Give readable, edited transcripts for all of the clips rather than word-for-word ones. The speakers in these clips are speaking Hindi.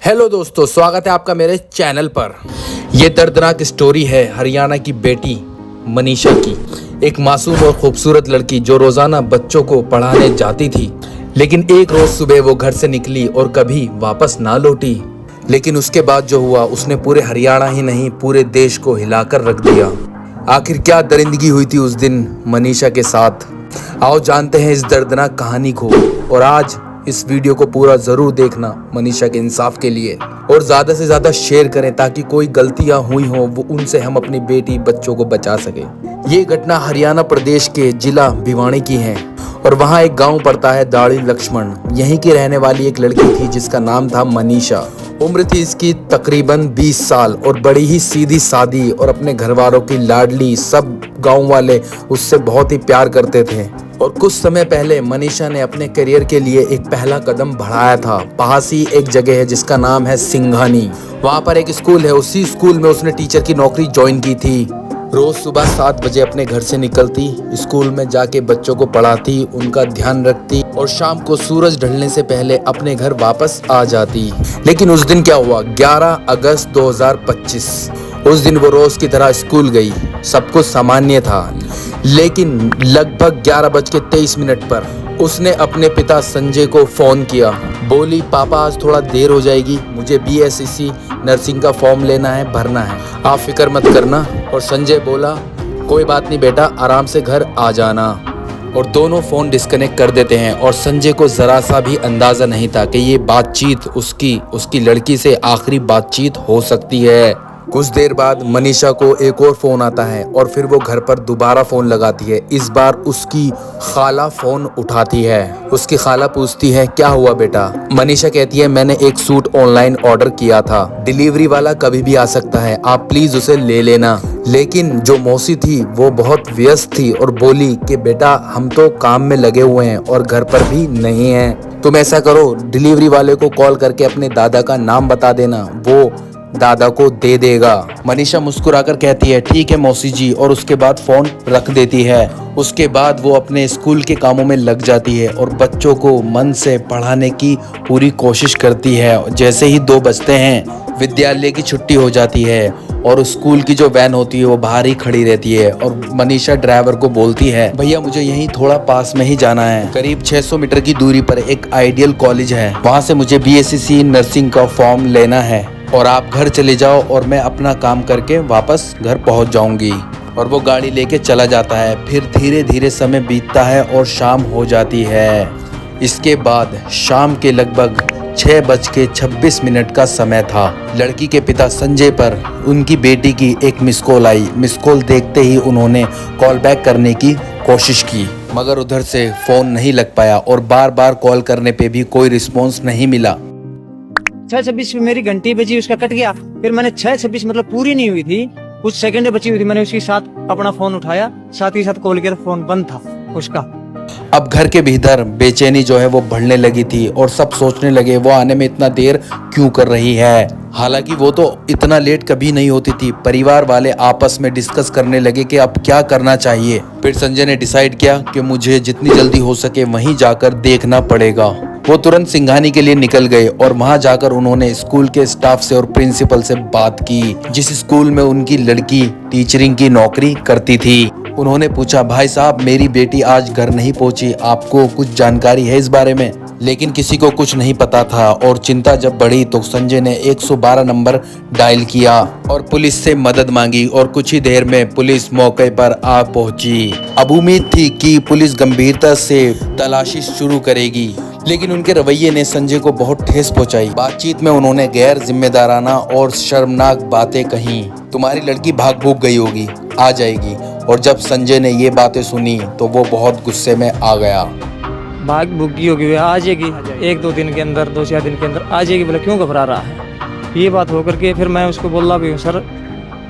हेलो दोस्तों, स्वागत है आपका मेरे चैनल पर। ये दर्दनाक स्टोरी है हरियाणा की बेटी मनीषा की। एक मासूम और खूबसूरत लड़की जो रोजाना बच्चों को पढ़ाने जाती थी, लेकिन एक रोज सुबह वो घर से निकली और कभी वापस ना लौटी। लेकिन उसके बाद जो हुआ उसने पूरे हरियाणा ही नहीं पूरे देश को हिलाकर रख दिया। आखिर क्या दरिंदगी हुई थी उस दिन मनीषा के साथ, आओ जानते हैं इस दर्दनाक कहानी को। और आज इस वीडियो को पूरा जरूर देखना मनीषा के इंसाफ के लिए, और ज्यादा से ज्यादा शेयर करें ताकि कोई गलतियां हुई हो वो उनसे हम अपनी बेटी बच्चों को बचा सके। ये घटना हरियाणा प्रदेश के जिला भिवानी की है और वहाँ एक गांव पड़ता है दाढ़ी लक्ष्मण। यहीं की रहने वाली एक लड़की थी जिसका नाम था मनीषा। उम्र थी इसकी तकरीबन 20 साल और बड़ी ही सीधी सादी और अपने घर वालों की लाडली। सब गांव वाले उससे बहुत ही प्यार करते थे। और कुछ समय पहले मनीषा ने अपने करियर के लिए एक पहला कदम बढ़ाया था। पास ही एक जगह है जिसका नाम है सिंघानी, वहाँ पर एक स्कूल है। उसी स्कूल में उसने टीचर की नौकरी ज्वाइन की थी। रोज सुबह 7 बजे अपने घर से निकलती, स्कूल में जाके बच्चों को पढ़ाती, उनका ध्यान रखती और शाम को सूरज ढलने से पहले अपने घर वापस आ जाती। लेकिन उस दिन क्या हुआ, 11 अगस्त 2025। उस दिन वो रोज की तरह स्कूल गई, सब कुछ सामान्य था। लेकिन लगभग 11:23 पर उसने अपने पिता संजय को फोन किया। बोली, पापा आज थोड़ा देर हो जाएगी, मुझे BSc नर्सिंग का फॉर्म लेना है, भरना है, आप फिक्र मत करना। और संजय बोला, कोई बात नहीं बेटा, आराम से घर आ जाना। और दोनों फोन डिस्कनेक्ट कर देते हैं। और संजय को जरा सा भी अंदाजा नहीं था कि ये बातचीत उसकी लड़की से आखिरी बातचीत हो सकती है। कुछ देर बाद मनीषा को एक और फोन आता है और फिर वो घर पर दोबारा फोन लगाती है। इस बार उसकी खाला फोन उठाती है। उसकी खाला पूछती है, क्या हुआ बेटा? मनीषा कहती है, मैंने एक सूट ऑनलाइन ऑर्डर किया था, डिलीवरी वाला कभी भी आ सकता है, आप प्लीज उसे ले लेना। लेकिन जो मौसी थी वो बहुत व्यस्त थी और बोली कि बेटा हम तो काम में लगे हुए हैं और घर पर भी नहीं हैं। तुम ऐसा करो, डिलीवरी वाले को कॉल करके अपने दादा का नाम बता देना, वो दादा को दे देगा। मनीषा मुस्कुराकर कहती है, ठीक है मौसी जी, और उसके बाद फोन रख देती है। उसके बाद वो अपने स्कूल के कामों में लग जाती है और बच्चों को मन से पढ़ाने की पूरी कोशिश करती है। जैसे ही 2 बजते हैं विद्यालय की छुट्टी हो जाती है और स्कूल की जो वैन होती है वो बाहर ही खड़ी रहती है। और मनीषा ड्राइवर को बोलती है, भैया मुझे यहीं थोड़ा पास में ही जाना है, करीब 600 मीटर की दूरी पर एक आइडियल कॉलेज है, वहाँ से मुझे BSc नर्सिंग का फॉर्म लेना है और आप घर चले जाओ और मैं अपना काम करके वापस घर पहुंच जाऊंगी। और वो गाड़ी लेके चला जाता है। फिर धीरे धीरे समय बीतता है और शाम हो जाती है। इसके बाद शाम के लगभग 6:26 का समय था। लड़की के पिता संजय पर उनकी बेटी की एक मिस कॉल आई। मिस कॉल देखते ही उन्होंने कॉल बैक करने की कोशिश की, मगर उधर से फोन नहीं लग पाया और बार बार कॉल करने पे भी कोई रिस्पॉन्स नहीं मिला। 6:26 पे मेरी घंटी बजी, उसका कट गया। फिर मैंने 6:26 मतलब पूरी नहीं हुई थी, कुछ सेकंड बची हुई थी, मैंने उसके साथ अपना फोन उठाया, साथ ही साथ कॉल किया, फोन बंद था उसका। अब घर के भीतर बेचैनी जो है वो बढ़ने लगी थी और सब सोचने लगे वो आने में इतना देर क्यों कर रही है। हालांकि वो तो इतना लेट कभी नहीं होती थी। परिवार वाले आपस में डिस्कस करने लगे कि अब क्या करना चाहिए। फिर संजय ने डिसाइड किया कि मुझे जितनी जल्दी हो सके वहीं जाकर देखना पड़ेगा। वो तुरंत सिंघानी के लिए निकल गए और वहां जाकर उन्होंने स्कूल के स्टाफ से और प्रिंसिपल से बात की, जिस स्कूल में उनकी लड़की टीचरिंग की नौकरी करती थी। उन्होंने पूछा, भाई साहब मेरी बेटी आज घर नहीं पहुंची, आपको कुछ जानकारी है इस बारे में? लेकिन किसी को कुछ नहीं पता था। और चिंता जब बढ़ी तो संजय ने 112 नंबर डायल किया और पुलिस से मदद मांगी और कुछ ही देर में पुलिस मौके पर आ पहुंची। अब उम्मीद थी कि पुलिस गंभीरता से तलाशी शुरू करेगी, लेकिन उनके रवैये ने संजय को बहुत ठेस पहुंचाई। बातचीत में उन्होंने गैर जिम्मेदाराना और शर्मनाक बातें कहीं। तुम्हारी लड़की भाग भूग गई होगी, आ जाएगी। और जब संजय ने ये बातें सुनी तो वो बहुत गुस्से में आ गया। भाग भुगी होगी, आ जाएगी 1-2 दिन के अंदर, 2-4 दिन के अंदर आ जाएगी। बोला क्यों घबरा रहा है? ये बात होकर के फिर मैं उसको बोला भी हूँ, सर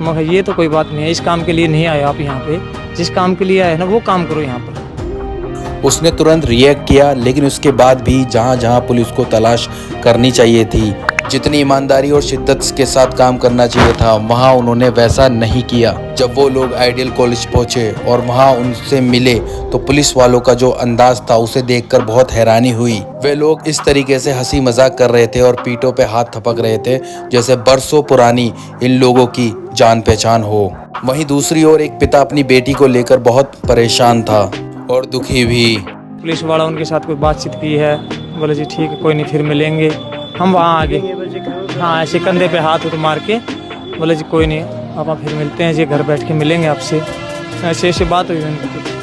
मगर ये तो कोई बात नहीं है, इस काम के लिए नहीं आए आप यहाँ पे, जिस काम के लिए आए ना वो काम करो यहाँ पर। उसने तुरंत रिएक्ट किया, लेकिन उसके बाद भी जहाँ जहाँ पुलिस को तलाश करनी चाहिए थी जितनी ईमानदारी और शिद्दत के साथ काम करना चाहिए था वहाँ उन्होंने वैसा नहीं किया। जब वो लोग आइडियल कॉलेज पहुँचे और वहाँ उनसे मिले तो पुलिस वालों का जो अंदाज था उसे देखकर बहुत हैरानी हुई। वे लोग इस तरीके से हंसी मजाक कर रहे थे और पीठों पे हाथ थपक रहे थे जैसे बरसों पुरानी इन लोगों की जान पहचान हो। वहीं दूसरी ओर एक पिता अपनी बेटी को लेकर बहुत परेशान था और दुखी भी। पुलिस वाला उनके साथ कोई बातचीत की है, बोले जी ठीक है कोई नहीं फिर मिलेंगे। हम वहाँ आगे हाँ ऐसे कंधे पे हाथ मार के बोले जी कोई नहीं आप फिर मिलते हैं जी, घर बैठ के मिलेंगे आपसे। ऐसे ऐसे बात हुई उनकी कुछ।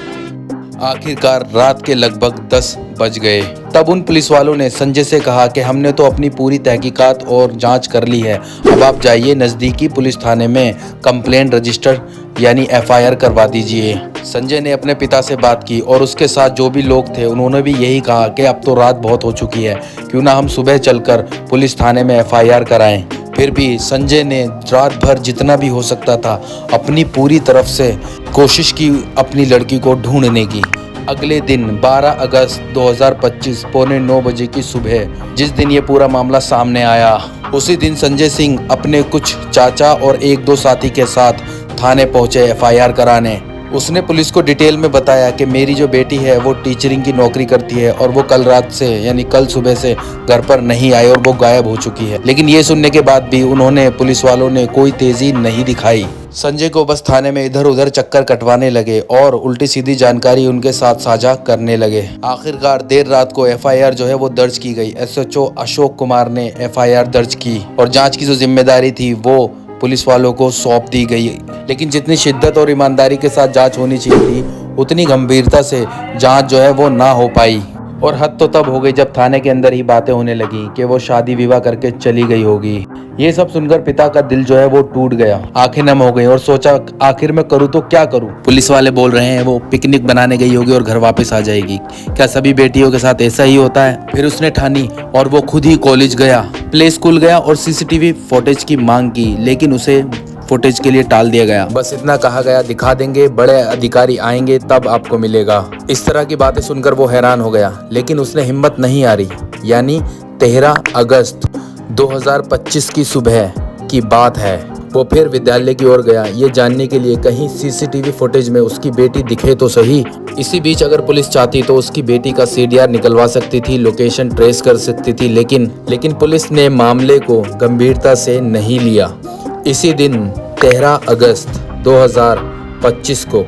आखिरकार रात के लगभग 10 बज गए। तब उन पुलिस वालों ने संजय से कहा कि हमने तो अपनी पूरी तहकीकात और जांच कर ली है, अब आप जाइए नज़दीकी पुलिस थाने में कंप्लेंट रजिस्टर यानी FIR करवा दीजिए। संजय ने अपने पिता से बात की और उसके साथ जो भी लोग थे उन्होंने भी यही कहा कि अब तो रात बहुत हो चुकी है, क्यों ना हम सुबह चलकर पुलिस थाने में FIR कराएं। फिर भी संजय ने रात भर जितना भी हो सकता था अपनी पूरी तरफ से कोशिश की अपनी लड़की को ढूंढने की। अगले दिन 12 अगस्त 2025 पौने 9 बजे की सुबह जिस दिन ये पूरा मामला सामने आया, उसी दिन संजय सिंह अपने कुछ चाचा और 1-2 साथी के साथ थाने पहुंचे FIR कराने। उसने पुलिस को डिटेल में बताया कि मेरी जो बेटी है वो टीचरिंग की नौकरी करती है और वो कल रात से यानी कल सुबह से घर पर नहीं आई और वो गायब हो चुकी है। लेकिन ये सुनने के बाद भी उन्होंने पुलिस वालों ने कोई तेजी नहीं दिखाई। संजय को बस थाने में इधर उधर चक्कर कटवाने लगे और उल्टी सीधी जानकारी उनके साथ साझा करने लगे। आखिरकार देर रात को FIR जो है वो दर्ज की गई। SHO अशोक कुमार ने FIR दर्ज की और जांच की जो जिम्मेदारी थी वो पुलिस वालों को सौंप दी गई। लेकिन जितनी शिद्दत और ईमानदारी के साथ जांच होनी चाहिए थी उतनी गंभीरता से जांच जो है वो ना हो पाई। और हद तो तब हो गई जब थाने के अंदर ही बातें होने लगी कि वो शादी विवाह करके चली गई होगी। ये सब सुनकर पिता का दिल जो है वो टूट गया, आंखें नम हो गई और सोचा आखिर मैं करूँ तो क्या करूँ। पुलिस वाले बोल रहे हैं वो पिकनिक बनाने गई होगी और घर वापस आ जाएगी, क्या सभी बेटियों के साथ ऐसा ही होता है। फिर उसने ठानी और वो खुद ही कॉलेज गया, प्ले स्कूल गया और CCTV फुटेज की मांग की, लेकिन उसे फुटेज के लिए टाल दिया गया। बस इतना कहा गया दिखा देंगे, बड़े अधिकारी आएंगे तब आपको मिलेगा। इस तरह की बातें सुनकर वो हैरान हो गया, लेकिन उसने हिम्मत नहीं हारी। यानी 13 अगस्त 2025 की सुबह की बात है। वो फिर विद्यालय की ओर गया ये जानने के लिए कहीं CCTV फुटेज में उसकी बेटी दिखे तो सही। इसी बीच अगर पुलिस चाहती तो उसकी बेटी का CDR निकलवा सकती थी, लोकेशन ट्रेस कर सकती थी, लेकिन पुलिस ने मामले को गंभीरता से नहीं लिया। इसी दिन 13 अगस्त 2025 को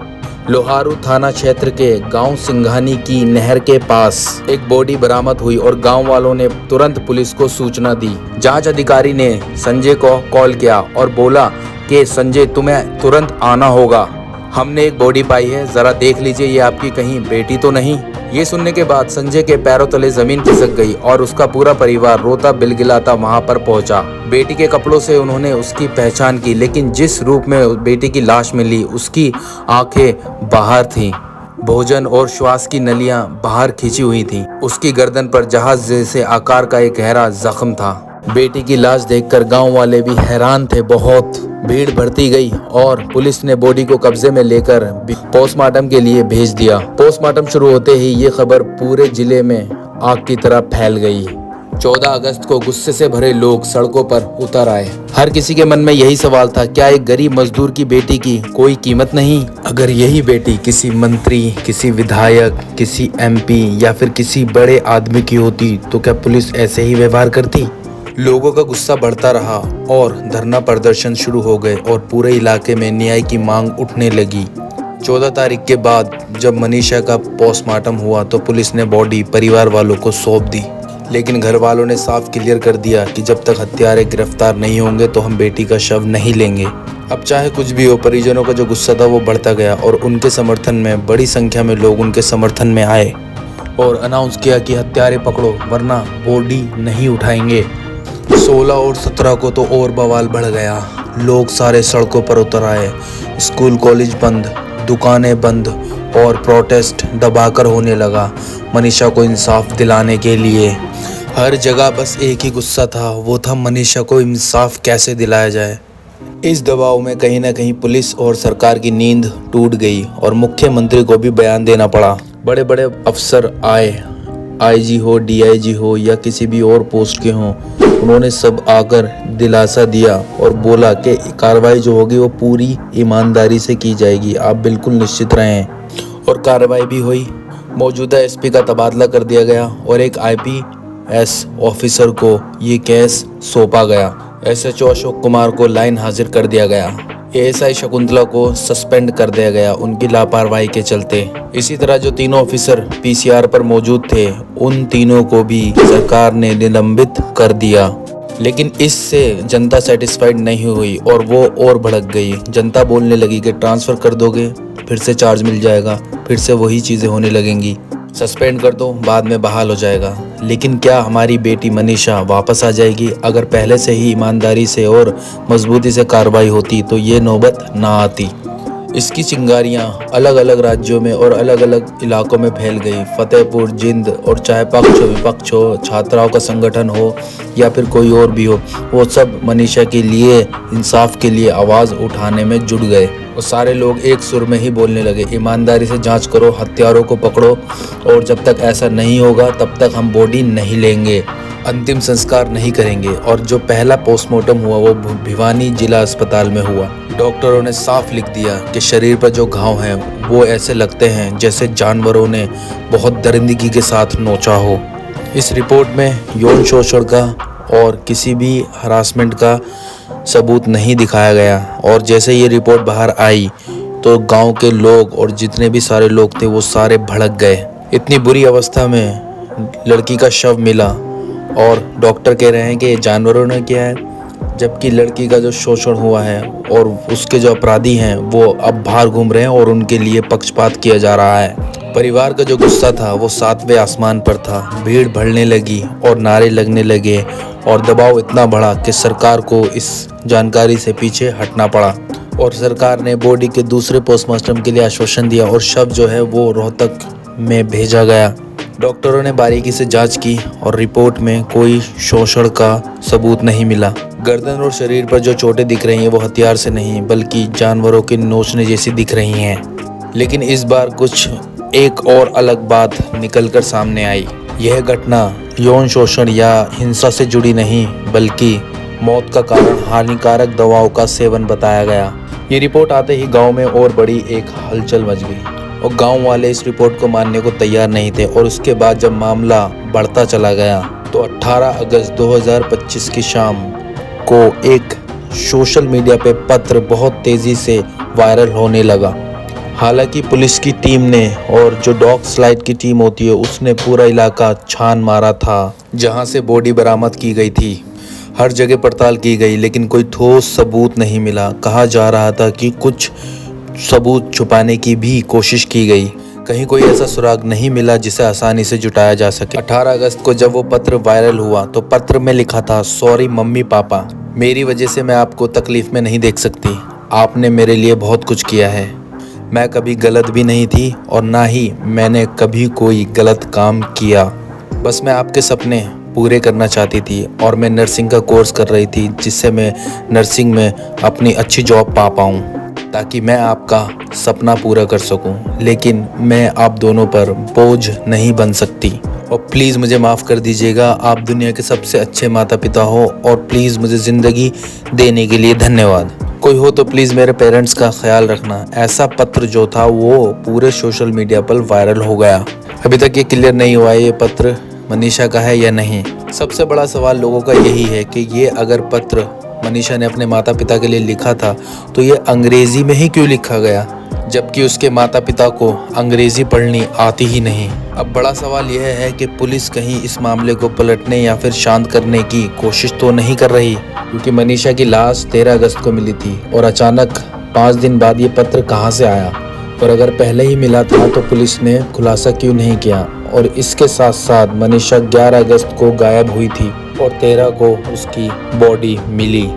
लोहारू थाना क्षेत्र के गांव सिंघानी की नहर के पास एक बॉडी बरामद हुई और गांव वालों ने तुरंत पुलिस को सूचना दी। जांच अधिकारी ने संजय को कॉल किया और बोला कि संजय तुम्हें तुरंत आना होगा, हमने एक बॉडी पाई है, जरा देख लीजिए ये आपकी कहीं बेटी तो नहीं। ये सुनने के बाद संजय के पैरों तले जमीन खिसक गई और उसका पूरा परिवार रोता बिलगिलाता वहां पर पहुंचा। बेटी के कपड़ों से उन्होंने उसकी पहचान की, लेकिन जिस रूप में बेटी की लाश मिली उसकी आंखें बाहर थीं, भोजन और श्वास की नलियां बाहर खींची हुई थीं। उसकी गर्दन पर जहाज जैसे आकार का एक गहरा जख्म था। बेटी की लाश देखकर गांव वाले भी हैरान थे बहुत। भीड़ बढ़ती गई और पुलिस ने बॉडी को कब्जे में लेकर पोस्टमार्टम के लिए भेज दिया। पोस्टमार्टम शुरू होते ही ये खबर पूरे जिले में आग की तरह फैल गई। 14 अगस्त को गुस्से से भरे लोग सड़कों पर उतर आए। हर किसी के मन में यही सवाल था, क्या एक गरीब मजदूर की बेटी की कोई कीमत नहीं? अगर यही बेटी किसी मंत्री, किसी विधायक, किसी MP या फिर किसी बड़े आदमी की होती तो क्या पुलिस ऐसे ही व्यवहार करती? लोगों का गुस्सा बढ़ता रहा और धरना प्रदर्शन शुरू हो गए और पूरे इलाके में न्याय की मांग उठने लगी। 14 तारीख के बाद जब मनीषा का पोस्टमार्टम हुआ तो पुलिस ने बॉडी परिवार वालों को सौंप दी, लेकिन घर वालों ने साफ क्लियर कर दिया कि जब तक हत्यारे गिरफ्तार नहीं होंगे तो हम बेटी का शव नहीं लेंगे। अब चाहे कुछ भी हो, परिजनों का जो गुस्सा था वो बढ़ता गया और उनके समर्थन में बड़ी संख्या में लोग उनके समर्थन में आए और अनाउंस किया कि हत्यारे पकड़ो वरना बॉडी नहीं उठाएंगे। 16 और 17 को तो और बवाल बढ़ गया। लोग सारे सड़कों पर उतर आए। स्कूल कॉलेज बंद, दुकानें बंद और प्रोटेस्ट दबाकर होने लगा मनीषा को इंसाफ दिलाने के लिए। हर जगह बस एक ही गुस्सा था, वो था मनीषा को इंसाफ कैसे दिलाया जाए। इस दबाव में कहीं ना कहीं पुलिस और सरकार की नींद टूट गई और मुख्यमंत्री को भी बयान देना पड़ा। बड़े बड़े अफसर आए, IG हो, DIG हो या किसी भी और पोस्ट के हों, उन्होंने सब आकर दिलासा दिया और बोला कि कार्रवाई जो होगी वो पूरी ईमानदारी से की जाएगी, आप बिल्कुल निश्चित रहें। और कार्रवाई भी हुई। मौजूदा एसपी का तबादला कर दिया गया और एक आईपीएस ऑफिसर को ये केस सौंपा गया। एसएचओ अशोक कुमार को लाइन हाजिर कर दिया गया। एएसआई शकुंतला को सस्पेंड कर दिया गया उनकी लापरवाही के चलते। इसी तरह जो तीनों ऑफिसर पीसीआर पर मौजूद थे उन तीनों को भी सरकार ने निलंबित कर दिया। लेकिन इससे जनता सेटिस्फाइड नहीं हुई और वो और भड़क गई। जनता बोलने लगी कि ट्रांसफ़र कर दोगे फिर से चार्ज मिल जाएगा, फिर से वही चीज़ें होने लगेंगी, सस्पेंड कर दो बाद में बहाल हो जाएगा। लेकिन क्या हमारी बेटी मनीषा वापस आ जाएगी? अगर पहले से ही ईमानदारी से और मजबूती से कार्रवाई होती तो ये नौबत ना आती। इसकी चिंगारियां अलग अलग राज्यों में और अलग अलग इलाकों में फैल गई। फतेहपुर, जिंद, और चाहे पक्ष हो विपक्ष हो, छात्राओं का संगठन हो या फिर कोई और भी हो, वो सब मनीषा के लिए, इंसाफ के लिए आवाज़ उठाने में जुट गए। और सारे लोग एक सुर में ही बोलने लगे, ईमानदारी से जांच करो, हत्यारों को पकड़ो, और जब तक ऐसा नहीं होगा तब तक हम बॉडी नहीं लेंगे, अंतिम संस्कार नहीं करेंगे। और जो पहला पोस्टमार्टम हुआ वो भिवानी जिला अस्पताल में हुआ। डॉक्टरों ने साफ लिख दिया कि शरीर पर जो घाव हैं वो ऐसे लगते हैं जैसे जानवरों ने बहुत दरिंदगी के साथ नोचा हो। इस रिपोर्ट में यौन शोषण का और किसी भी हरासमेंट का सबूत नहीं दिखाया गया। और जैसे ये रिपोर्ट बाहर आई तो गांव के लोग और जितने भी सारे लोग थे वो सारे भड़क गए। इतनी बुरी अवस्था में लड़की का शव मिला और डॉक्टर कह रहे हैं कि ये जानवरों ने किया है, जबकि लड़की का जो शोषण हुआ है और उसके जो अपराधी हैं वो अब बाहर घूम रहे हैं और उनके लिए पक्षपात किया जा रहा है। परिवार का जो गुस्सा था वो 7वें आसमान पर था। भीड़ बढ़ने लगी और नारे लगने लगे और दबाव इतना बढ़ा कि सरकार को इस जानकारी से पीछे हटना पड़ा और सरकार ने बॉडी के दूसरे पोस्टमार्टम के लिए आश्वासन दिया और शव जो है वो रोहतक में भेजा गया। डॉक्टरों ने बारीकी से जांच की और रिपोर्ट में कोई शोषण का सबूत नहीं मिला। गर्दन और शरीर पर जो चोटें दिख रही हैं वो हथियार से नहीं बल्कि जानवरों के नोचने जैसी दिख रही हैं। लेकिन इस बार कुछ एक और अलग बात निकलकर सामने आई। यह घटना यौन शोषण या हिंसा से जुड़ी नहीं बल्कि मौत का कारण हानिकारक दवाओं का सेवन बताया गया। ये रिपोर्ट आते ही गांव में और बड़ी एक हलचल मच गई और गांव वाले इस रिपोर्ट को मानने को तैयार नहीं थे। और उसके बाद जब मामला बढ़ता चला गया तो 18 अगस्त 2025 की शाम को एक सोशल मीडिया पे पत्र बहुत तेज़ी से वायरल होने लगा। हालांकि पुलिस की टीम ने और जो डॉग स्लाइड की टीम होती है उसने पूरा इलाका छान मारा था जहां से बॉडी बरामद की गई थी। हर जगह पड़ताल की गई लेकिन कोई ठोस सबूत नहीं मिला। कहा जा रहा था कि कुछ सबूत छुपाने की भी कोशिश की गई, कहीं कोई ऐसा सुराग नहीं मिला जिसे आसानी से जुटाया जा सके। 18 अगस्त को जब वो पत्र वायरल हुआ तो पत्र में लिखा था, सॉरी मम्मी पापा, मेरी वजह से मैं आपको तकलीफ में नहीं देख सकती। आपने मेरे लिए बहुत कुछ किया है। मैं कभी गलत भी नहीं थी और ना ही मैंने कभी कोई गलत काम किया। बस मैं आपके सपने पूरे करना चाहती थी और मैं नर्सिंग का कोर्स कर रही थी जिससे मैं नर्सिंग में अपनी अच्छी जॉब पा पाऊँ ताकि मैं आपका सपना पूरा कर सकूं। लेकिन मैं आप दोनों पर बोझ नहीं बन सकती और प्लीज़ मुझे माफ़ कर दीजिएगा। आप दुनिया के सबसे अच्छे माता पिता हो और प्लीज़ मुझे ज़िंदगी देने के लिए धन्यवाद। कोई हो तो प्लीज़ मेरे पेरेंट्स का ख्याल रखना। ऐसा पत्र जो था वो पूरे सोशल मीडिया पर वायरल हो गया। अभी तक ये क्लियर नहीं हुआ है ये पत्र मनीषा का है या नहीं। सबसे बड़ा सवाल लोगों का यही है कि ये अगर पत्र मनीषा ने अपने माता पिता के लिए लिखा था तो ये अंग्रेज़ी में ही क्यों लिखा गया, जबकि उसके माता पिता को अंग्रेज़ी पढ़नी आती ही नहीं। अब बड़ा सवाल यह है कि पुलिस कहीं इस मामले को पलटने या फिर शांत करने की कोशिश तो नहीं कर रही, क्योंकि मनीषा की लाश 13 अगस्त को मिली थी और अचानक 5 दिन बाद ये पत्र कहाँ से आया। और अगर पहले ही मिला था तो पुलिस ने खुलासा क्यों नहीं किया। और इसके साथ साथ मनीषा 11 अगस्त को गायब हुई थी और 13 को उसकी बॉडी मिली।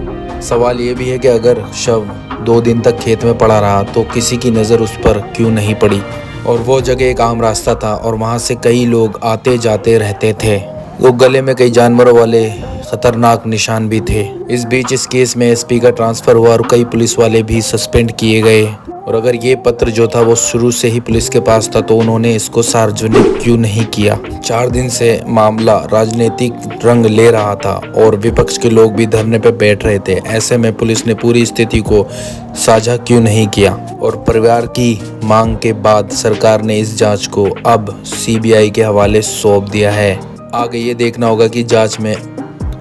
सवाल ये भी है कि अगर शव 2 दिन तक खेत में पड़ा रहा तो किसी की नज़र उस पर क्यों नहीं पड़ी। और वो जगह एक आम रास्ता था और वहाँ से कई लोग आते जाते रहते थे। वो गले में कई जानवरों वाले खतरनाक निशान भी थे। इस बीच इस केस में एसपी का ट्रांसफ़र हुआ और कई पुलिस वाले भी सस्पेंड किए गए और अगर ये पत्र जो था वो शुरू से ही पुलिस के पास था तो उन्होंने इसको सार्वजनिक क्यों नहीं किया। 4 दिन से मामला राजनीतिक रंग ले रहा था और विपक्ष के लोग भी धरने पर बैठ रहे थे। ऐसे में पुलिस ने पूरी स्थिति को साझा क्यों नहीं किया और परिवार की मांग के बाद सरकार ने इस जांच को अब सीबीआई के हवाले सौंप दिया है। आगे ये देखना होगा कि जांच में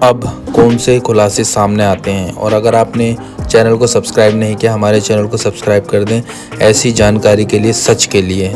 अब कौन से खुलासे सामने आते हैं। और अगर आपने चैनल को सब्सक्राइब नहीं किया, हमारे चैनल को सब्सक्राइब कर दें ऐसी जानकारी के लिए, सच के लिए।